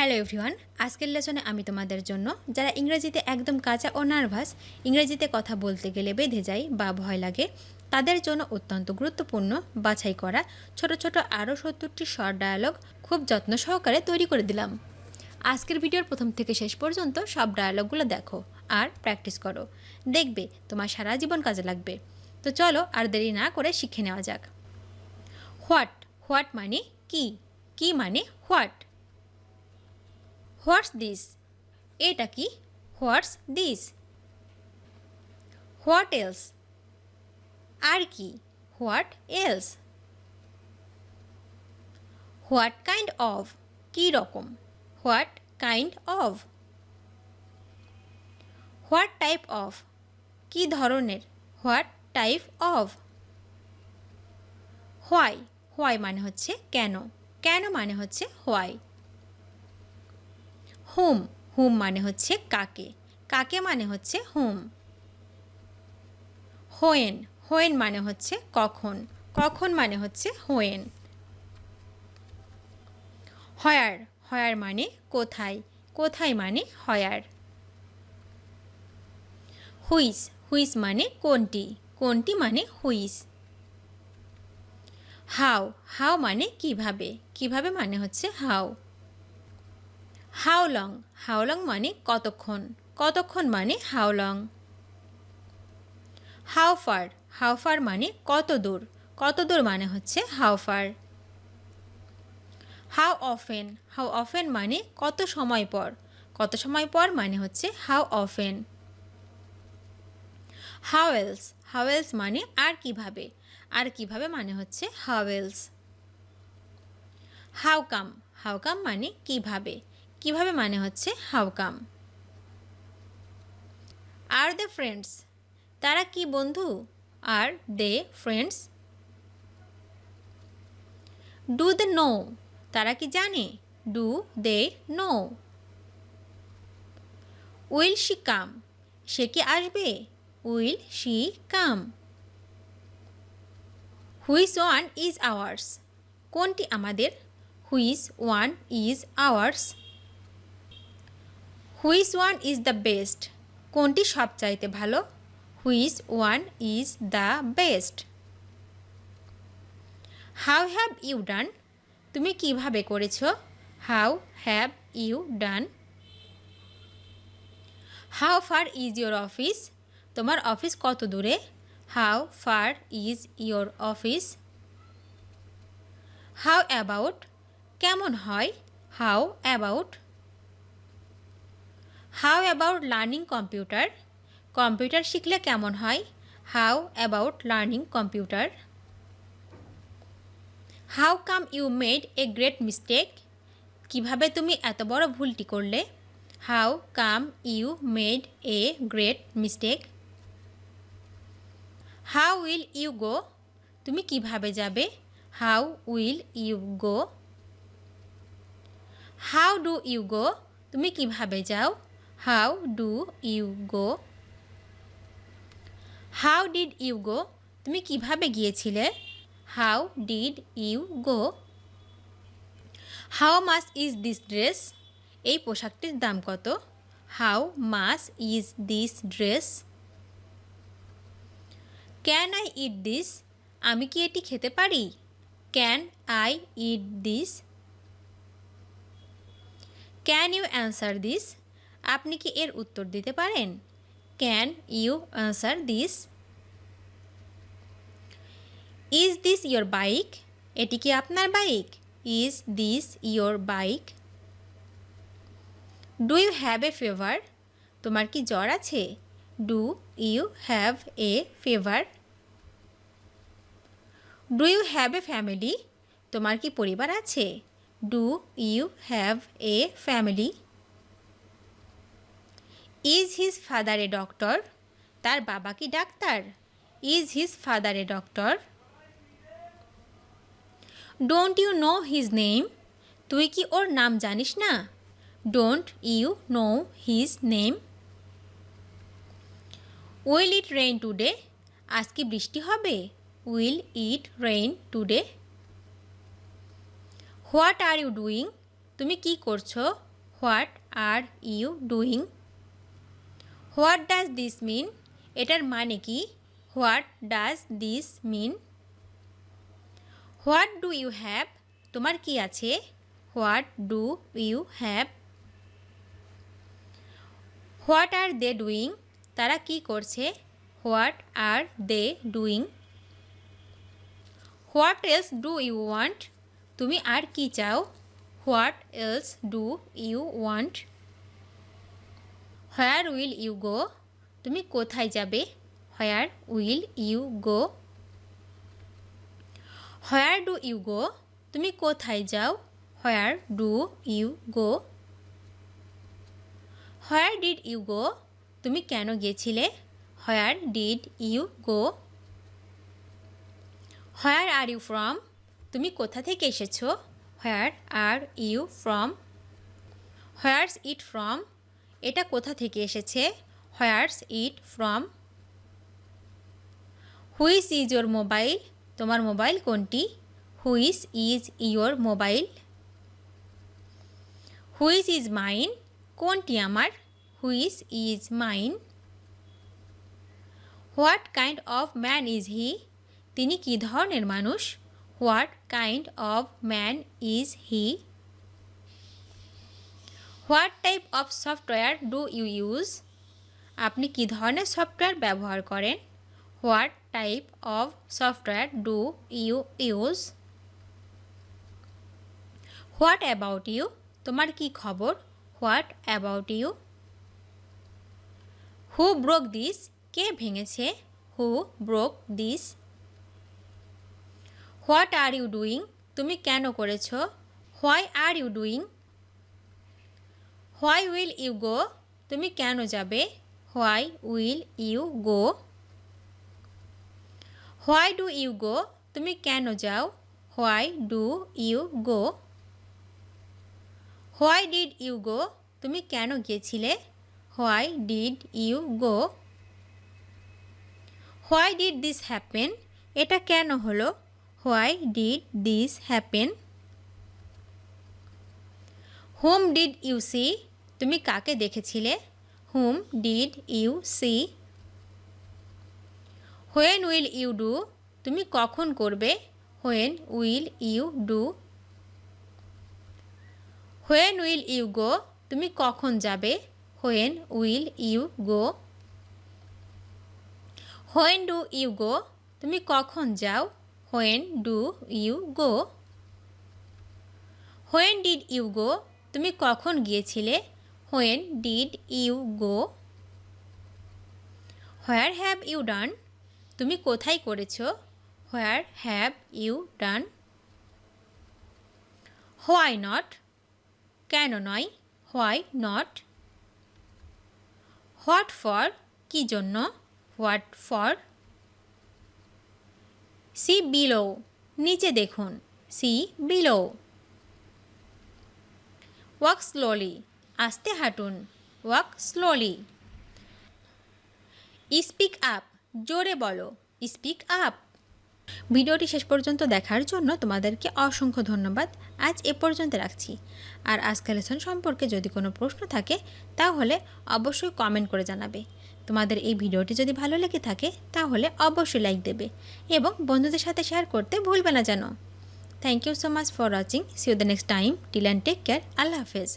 Hello everyone, আজকের লেসনে আমি তোমাদের জন্য যারা ইংরেজিতে একদম কাঁচা ও নার্ভাস, ইংরেজিতে কথা বলতে গেলে বেঁধে যায় বা ভয় লাগে, তাদের জন্য অত্যন্ত গুরুত্বপূর্ণ বাছাই করা ছোট ছোট আরও ৭০টি শর্ট ডায়ালগ খুব যত্ন সহকারে তৈরি করে দিলাম। আজকের ভিডিওর প্রথম থেকে শেষ পর্যন্ত সব ডায়ালগগুলো দেখো আর প্র্যাকটিস করো, দেখবে তোমার সারা জীবন কাজে লাগবে। তো চলো আর দেরি না করে শিখে নেওয়া যাক। হোয়াট, হোয়াট মানে কি, কি মানে হোয়াট। হোয়াটস দিস, এটা কি, হোয়াটস দিস। হোয়াট এলস, আর কি, what else. What kind of, কি রকম, what kind of. What type of, কি ধরনের, what type of. Why, why মানে হচ্ছে কেন, কেন মানে হচ্ছে হোয়াই। হুম, হুম মানে হচ্ছে কাকে, কাকে মানে হচ্ছে হুম। হোয়েন, হোয়েন মানে হচ্ছে কখন, কখন মানে হচ্ছে হোয়েন। হয়ার, হয়ার মানে কোথায়, কোথায় মানে হয়ার। হুইস, হুইস মানে কোনটি, কোনটি মানে হুইস। হাউ, হাউ মানে কিভাবে, কিভাবে মানে হচ্ছে how. How long, how long মানে কতক্ষণ, কতক্ষণ মানে how long. How far, how far মানে কত দূর, কত দূর মানে হচ্ছে how far. How often, how often মানে কত সময় পর, কত সময় পর মানে হচ্ছে how often. How else, how else মানে আর কিভাবে, আর কিভাবে মানে হচ্ছে how else. How come, how come মানে কিভাবে, কিভাবে মানে হচ্ছে how come. R they friends, তারা কি বন্ধু, আর they friends. Do they know, তারা কি জানে, do they know. Will she come, সে কি আসবে, will she come. Which one is ours, কোনটি আমাদের, which one is ours. Which one is the best, কোনটি সবচাইতে ভালো, which one is the best. How have you done, তুমি কিভাবে করেছ, how have you done. How far is your office, তোমার office কত দূরে, how far is your office. How about, কেমন হয়, how about. How about learning computer, computer শিখলে কেমন হয়, how about learning computer. How come you made a great mistake, কিভাবে তুমি এত বড় ভুলটি করলে, how come you made a great mistake. How will you go, তুমি কিভাবে যাবে, how will you go. How do you go, তুমি কিভাবে যাও, how do you go. How did you go, তুমি কিভাবে গিয়েছিলে, how did you go. How much is this dress, এই পোশাকটির দাম কত, how much is this dress. Can I eat this, আমি কি এটি খেতে পারি, can I eat this. Can you answer this, আপনি কি এর উত্তর দিতে পারেন, can you answer this. Is this your bike, এটি কি আপনার bike, is this your bike. Do you have a fever, তোমার কি জ্বর আছে, do you have a fever. Do you have a family, তোমার কি পরিবার আছে, do you have a family. Is his father a doctor, তার বাবা কি ডাক্তার, is his father a doctor. Don't you know his name, তুই কি ওর নাম জানিস না, don't you know his name. Will it rain today, আজ কি বৃষ্টি হবে, will it rain today. What are you doing, তুমি কি করছো, what are you doing? What does this mean? এটার মানে কি? What does this mean? What do you have? তোমার কি আছে? What do you have? What are they doing? তারা কি করছে? What are they doing? What else do you want? তুমি আর কি চাও? What else do you want? Where will you go? তুমি কোথায় যাবে? Where will you go? Where do you go? তুমি কোথায় যাও? Where do you go? Where did you go? তুমি কেন গিয়েছিলে? Where did you go? Where are you from? তুমি কোথা থেকে এসেছো? Where are you from? Where's it from? এটা কোথা থেকে এসেছে? Where's it from? Which is your mobile? তোমার মোবাইল কোনটি? Which is your mobile? Which is mine? কোনটি আমার? Which is mine? What kind of man is he? তিনি কী ধরনের মানুষ? What kind of man is he? What type of software do you use? আপনি কী ধরনের সফটওয়্যার ব্যবহার করেন? What type of software do you use? What about you? তোমার কি খবর? What about you? Who broke this? কে ভেঙেছে? Who broke this? What are you doing? তুমি কেন করেছো? Why are you doing? Why will you go? তুমি কেন যাবে? Why will you go? Why do you go? তুমি কেন যাও? Why do you go? Why did you go? তুমি কেন গিয়েছিলে? Why did you go? Why did this happen? এটা কেন হলো? Why did this happen? Whom did you see? তুমি কাকে দেখেছিলে? Whom did you see? When will you do? তুমি কখন করবে? When will you do? When will you go? তুমি কখন যাবে? When will you go? When do you go? তুমি কখন যাও? When do you go? When did you go? তুমি কখন গিয়েছিলে? When did you go? Where have you done? তুমি কোথায় করেছো? Where have you done? Why not? কেন নয়? Why not? What for? কী জন্য? What for? See below? নিচে দেখুন। See below. Walk slowly? আস্তে হাঁটুন। Walk slowly. Speak up? জোরে বলো। Speak up. ভিডিওটি শেষ পর্যন্ত দেখার জন্য তোমাদেরকে অসংখ্য ধন্যবাদ। আজ এ পর্যন্ত রাখছি। আর আজকের লেসন সম্পর্কে যদি কোনো প্রশ্ন থাকে তাহলে অবশ্যই কমেন্ট করে জানাবে। তোমাদের এই ভিডিওটি যদি ভালো লেগে থাকে তাহলে অবশ্যই লাইক দেবে এবং বন্ধুদের সাথে শেয়ার করতে ভুলবে না যেন। Thank you so much for watching. See you the next time. Till and take care. আল্লাহ হাফেজ।